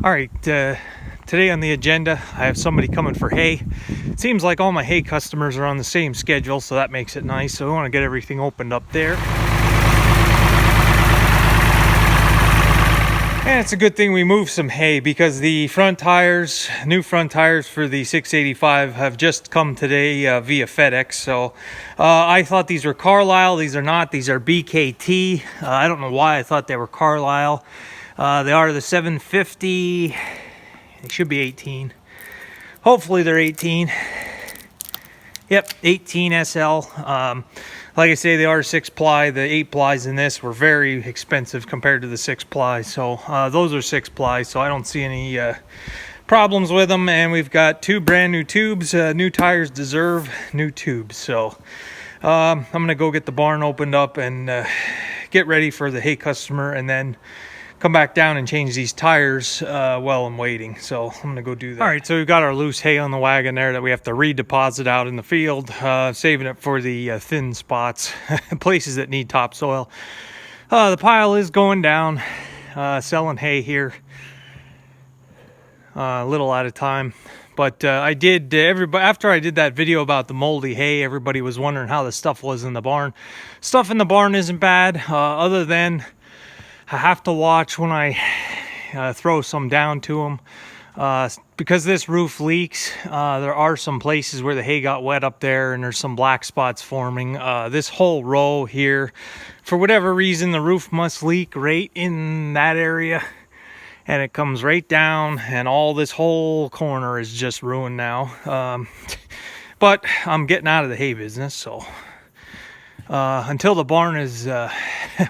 All right, today on the agenda, I have somebody coming for hay. It seems like all my hay customers are on the same schedule, so that makes it nice. So we want to get everything opened up there. And it's a good thing we moved some hay because the front tires, new front tires for the 685 have just come today via FedEx. So I thought these were Carlisle. These are not. These are BKT. I don't know why I thought they were Carlisle. They are the 750. They should be 18. Hopefully they're 18. Yep, 18 SL. Like I say, they are 6-ply. The 8-plies in this were very expensive compared to the 6-ply. So those are 6-ply, so I don't see any problems with them. And we've got two brand new tubes. New tires deserve new tubes. So I'm going to go get the barn opened up and get ready for the hay customer, and then come back down and change these tires while I'm waiting. So I'm gonna go do that. All right, so we've got our loose hay on the wagon there that we have to redeposit out in the field, saving it for the thin spots, places that need topsoil. The pile is going down, selling hay here, a little at a time. But I did, after I did that video about the moldy hay, everybody was wondering how the stuff was in the barn. Stuff in the barn isn't bad, other than I have to watch when I throw some down to them. Because this roof leaks, there are some places where the hay got wet up there and there's some black spots forming. This whole row here, for whatever reason, the roof must leak right in that area. And it comes right down, and all this whole corner is just ruined now. But I'm getting out of the hay business, so until the barn is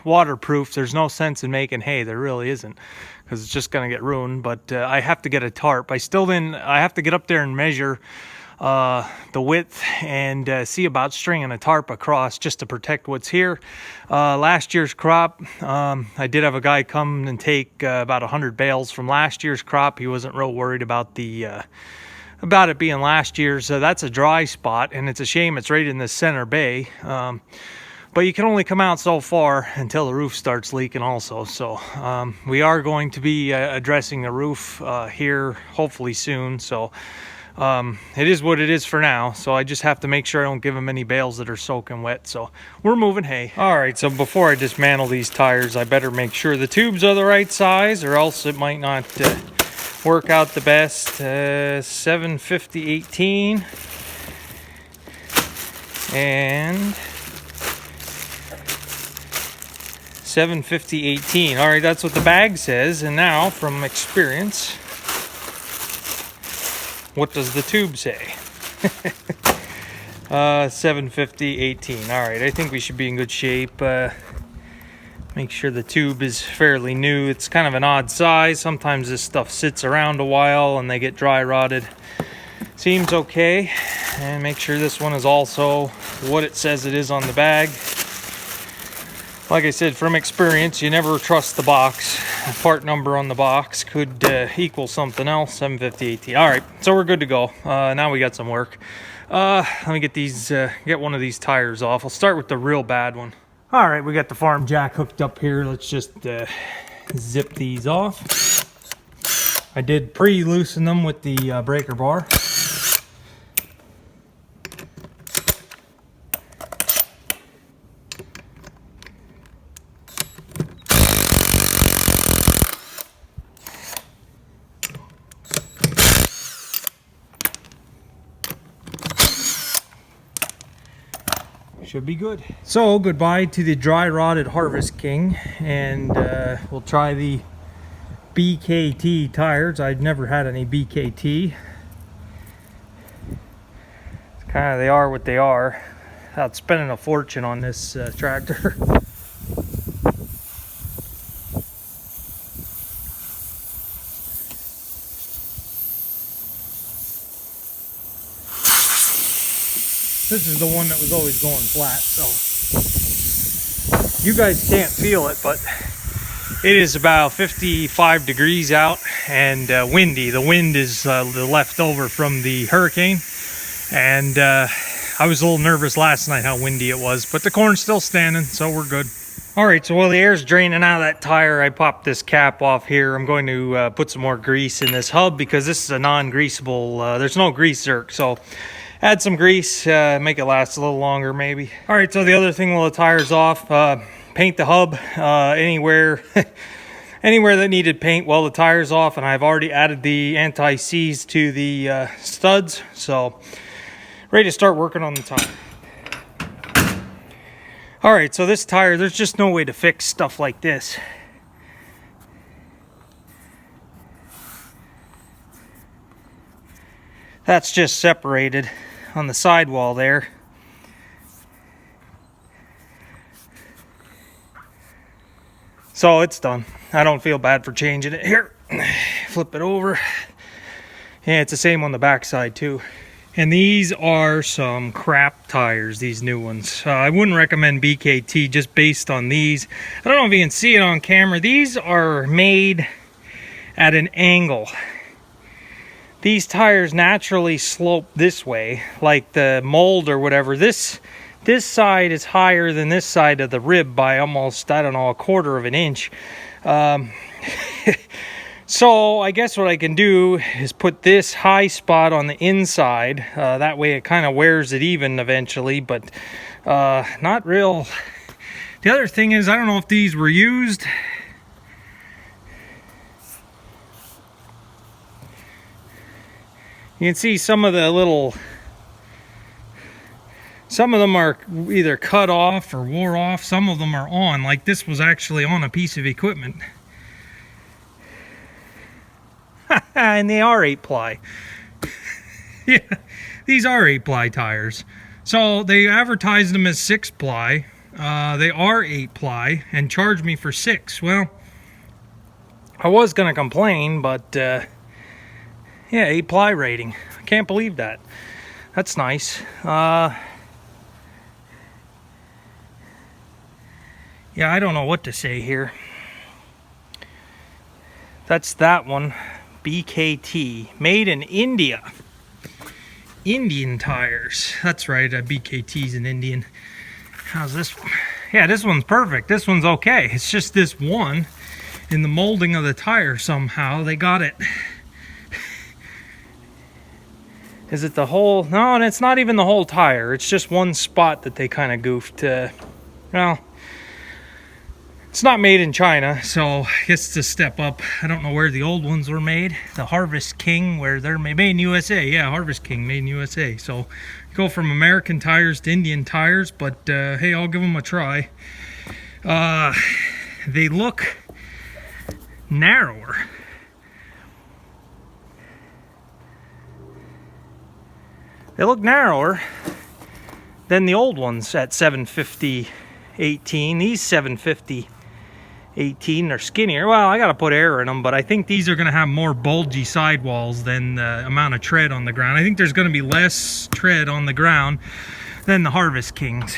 waterproof, there's no sense in making hay. There really isn't, because it's just going to get ruined. But I have to get a tarp. I have to get up there and measure the width and see about stringing a tarp across just to protect what's here. Last year's crop, I did have a guy come and take about 100 bales from last year's crop. He wasn't real worried about about it being last year's. That's a dry spot, and it's a shame it's right in the center bay. But you can only come out so far until the roof starts leaking also. So we are going to be addressing the roof here hopefully soon. So it is what it is for now. So I just have to make sure I don't give them any bales that are soaking wet. So we're moving hay. All right, so before I dismantle these tires, I better make sure the tubes are the right size, or else it might not work out the best. 750/18 and 750/18. All right, that's what the bag says. And now, from experience, what does the tube say? 750/18. All right, I think we should be in good shape. Make sure the tube is fairly new. It's kind of an odd size. Sometimes this stuff sits around a while and they get dry rotted. Seems okay. And make sure this one is also what it says it is on the bag. Like I said, from experience, you never trust the box. The part number on the box could equal something else. 750/18. All right, so we're good to go. Now we got some work. Let me get one of these tires off. I'll start with the real bad one. All right, we got the farm jack hooked up here. Let's just zip these off. I did pre-loosen them with the breaker bar. Should be good. So goodbye to the dry rotted Harvest King, and we'll try the BKT tires. I've never had any BKT. It's kind of, they are what they are. Without spending a fortune on this tractor. This is the one that was always going flat, so you guys can't feel it, but it is about 55 degrees out and windy. The wind is the leftover from the hurricane, and I was a little nervous last night how windy it was, but the corn's still standing, so we're good. All right, so while the air's draining out of that tire, I popped this cap off here. I'm going to put some more grease in this hub because this is a non-greasable, there's no grease zerk, so add some grease, make it last a little longer maybe. All right, so the other thing while the tire's off, paint the hub anywhere anywhere that needed paint while the tire's off, and I've already added the anti-seize to the studs, so ready to start working on the tire. All right, so this tire, there's just no way to fix stuff like this. That's just separated on the sidewall there. So it's done. I don't feel bad for changing it. Here, flip it over. Yeah, it's the same on the back side too. And these are some crap tires, these new ones. I wouldn't recommend BKT just based on these. I don't know if you can see it on camera. These are made at an angle. These tires naturally slope this way, like the mold or whatever. This side is higher than this side of the rib by almost, I don't know, 1/4 of an inch. So I guess what I can do is put this high spot on the inside. That way it kind of wears it even eventually, but not real. The other thing is, I don't know if these were used. You can see some of the little, some of them are either cut off or wore off. Some of them are on, like this was actually on a piece of equipment. And they are 8-ply. Yeah, these are 8-ply tires. So they advertised them as 6-ply. They are 8-ply and charged me for 6. Well, I was gonna complain, but yeah, 8-ply rating. I can't believe that. That's nice. Yeah, I don't know what to say here. That's that one. BKT, made in India. Indian tires. That's right, BKT's an Indian. How's this one? Yeah, this one's perfect. This one's okay. It's just this one in the molding of the tire somehow. They got it. Is it the whole? No, and it's not even the whole tire. It's just one spot that they kind of goofed. Well, it's not made in China, so I guess it's a step up. I don't know where the old ones were made. The Harvest King, where they're made in USA. Yeah, Harvest King, made in USA. So go from American tires to Indian tires, but hey, I'll give them a try. They look narrower. They look narrower than the old ones at 750/18. These 750/18 are skinnier. Well, I gotta put air in them, but I think these are gonna have more bulgy sidewalls than the amount of tread on the ground. I think there's gonna be less tread on the ground than the Harvest Kings,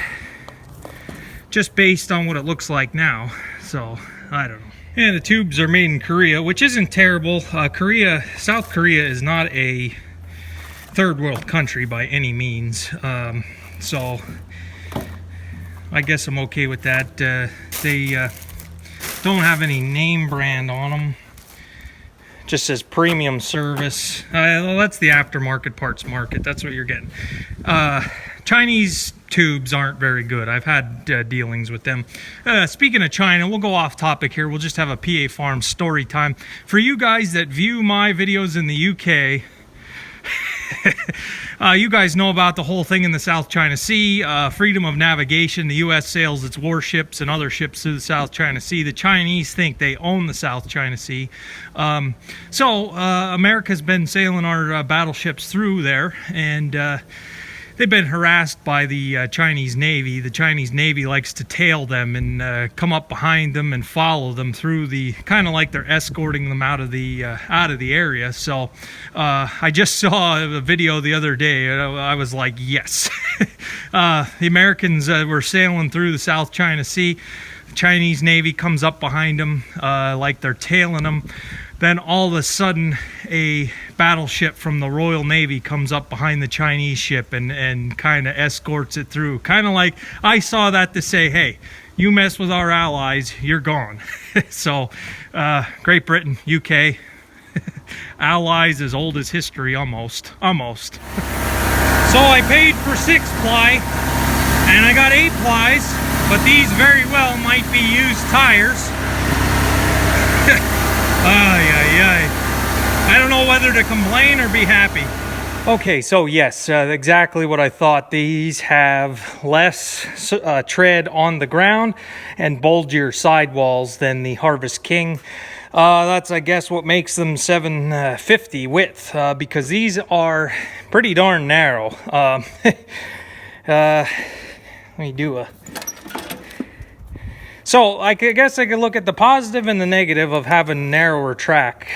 just based on what it looks like now. So I don't know. And the tubes are made in Korea, which isn't terrible. South Korea is not a third world country by any means, so I guess I'm okay with that. They don't have any name brand on them. Just says premium service. Well, that's the aftermarket parts market. That's what you're getting. Chinese tubes aren't very good. I've had dealings with them. Speaking of China, we'll go off topic here. We'll just have a PA Farm story time. For you guys that view my videos in the UK, you guys know about the whole thing in the South China Sea, freedom of navigation. The U.S. sails its warships and other ships through the South China Sea. The Chinese think they own the South China Sea. So America's been sailing our battleships through there, and they've been harassed by the Chinese Navy. The Chinese Navy likes to tail them and come up behind them and follow them through the, kind of like they're escorting them out of the area. So I just saw a video the other day. I was like, yes. The Americans were sailing through the South China Sea. The Chinese Navy comes up behind them like they're tailing them. Then all of a sudden, a battleship from the Royal Navy comes up behind the Chinese ship and kind of escorts it through. Kind of like, I saw that to say, hey, You mess with our allies, you're gone. So Great Britain, UK, allies as old as history, almost. So I paid for 6-ply and I got 8-plies, but these very well might be used tires. I don't know whether to complain or be happy. Okay, so yes, exactly what I thought. These have less tread on the ground and bulgier sidewalls than the Harvest King. That's, I guess, what makes them 750 width, because these are pretty darn narrow. Let me do a... So I guess I could look at the positive and the negative of having narrower track,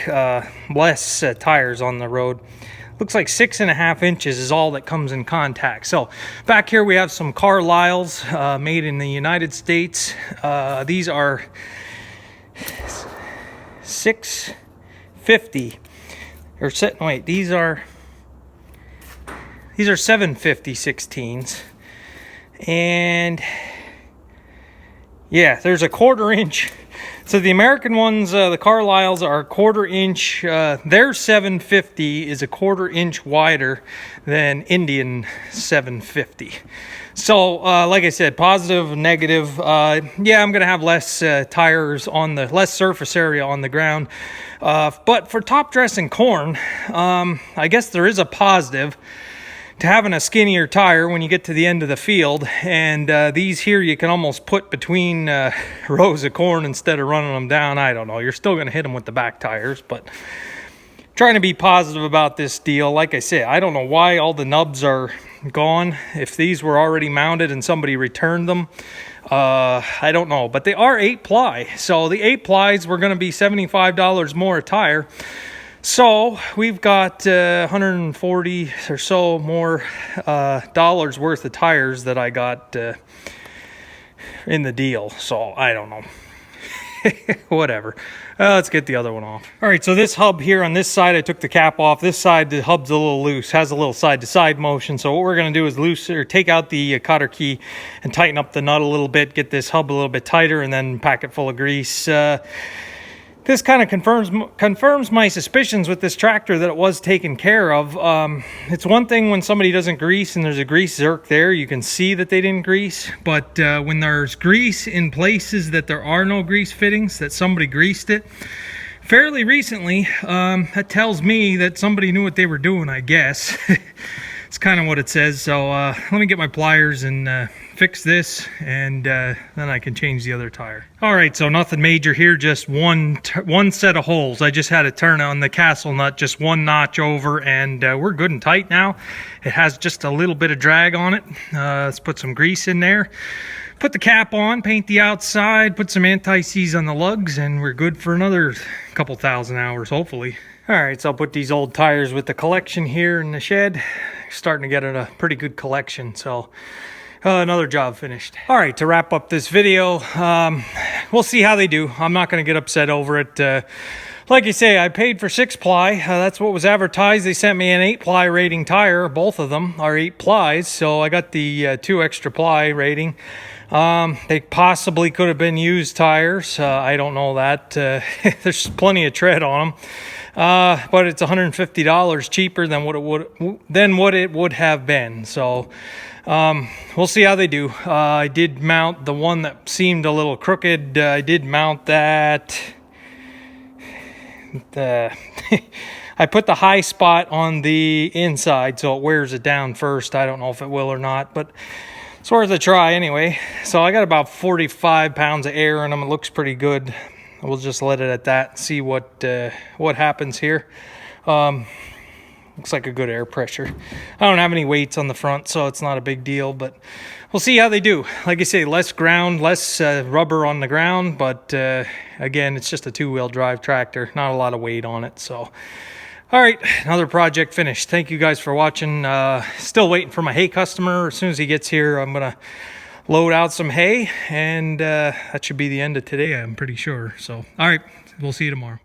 less tires on the road. Looks like 6.5 inches is all that comes in contact. So back here we have some Carlisles made in the United States. These are 650. Wait, these are 750 16s. And yeah, there's a 1/4 inch. So the American ones, the Carlisles, are 1/4 inch. Their 750 is a 1/4 inch wider than Indian 750. So like I said, positive, negative. Yeah, I'm gonna have less tires on the less surface area on the ground. But for top dressing corn, I guess there is a positive to having a skinnier tire when you get to the end of the field. And these here you can almost put between rows of corn instead of running them down. I don't know, you're still going to hit them with the back tires, but trying to be positive about this deal. Like I said, I don't know why all the nubs are gone. If these were already mounted and somebody returned them, I don't know, but they are 8-ply. So the 8-plies were going to be $75 more a tire. So we've got 140 or so more dollars worth of tires that I got in the deal. So I don't know. Whatever. Let's get the other one off. All right, so this hub here on this side, I took the cap off. This side, the hub's a little loose, has a little side-to-side motion. So what we're going to do is take out the cotter key and tighten up the nut a little bit, get this hub a little bit tighter, and then pack it full of grease. This kind of confirms my suspicions with this tractor that it was taken care of. It's one thing when somebody doesn't grease and there's a grease zerk there, you can see that they didn't grease. But when there's grease in places that there are no grease fittings, that somebody greased it fairly recently, that tells me that somebody knew what they were doing, I guess. It's kind of what it says. So let me get my pliers and fix this, and then I can change the other tire. All right, so nothing major here, just one set of holes. I just had to turn on the castle nut just one notch over, and we're good and tight now. It has just a little bit of drag on it. Let's put some grease in there, put the cap on, paint the outside, put some anti-seize on the lugs, and we're good for another couple thousand hours, hopefully. All right, so I'll put these old tires with the collection here in the shed. Starting to get a pretty good collection, so another job finished. All right, to wrap up this video, we'll see how they do. I'm not going to get upset over it. Like you say, I paid for 6-ply. That's what was advertised. They sent me an 8-ply rating tire. Both of them are 8-plies, so I got the 2 extra ply rating. They possibly could have been used tires. I don't know that. There's plenty of tread on them. But it's $150 cheaper than what it would have been. So we'll see how they do. I did mount the one that seemed a little crooked. I did mount that. I put the high spot on the inside so it wears it down first. I don't know if it will or not, but it's worth a try anyway. So I got about 45 pounds of air in them. It looks pretty good. We'll just let it at that, see what happens here. Looks like a good air pressure. I don't have any weights on the front, so it's not a big deal, but we'll see how they do. Like I say, less ground, less rubber on the ground, but again, it's just a 2-wheel drive tractor, not a lot of weight on it. So, all right, another project finished. Thank you guys for watching. Still waiting for my hay customer. As soon as he gets here, I'm gonna load out some hay, and that should be the end of today, I'm pretty sure. So, all right, we'll see you tomorrow.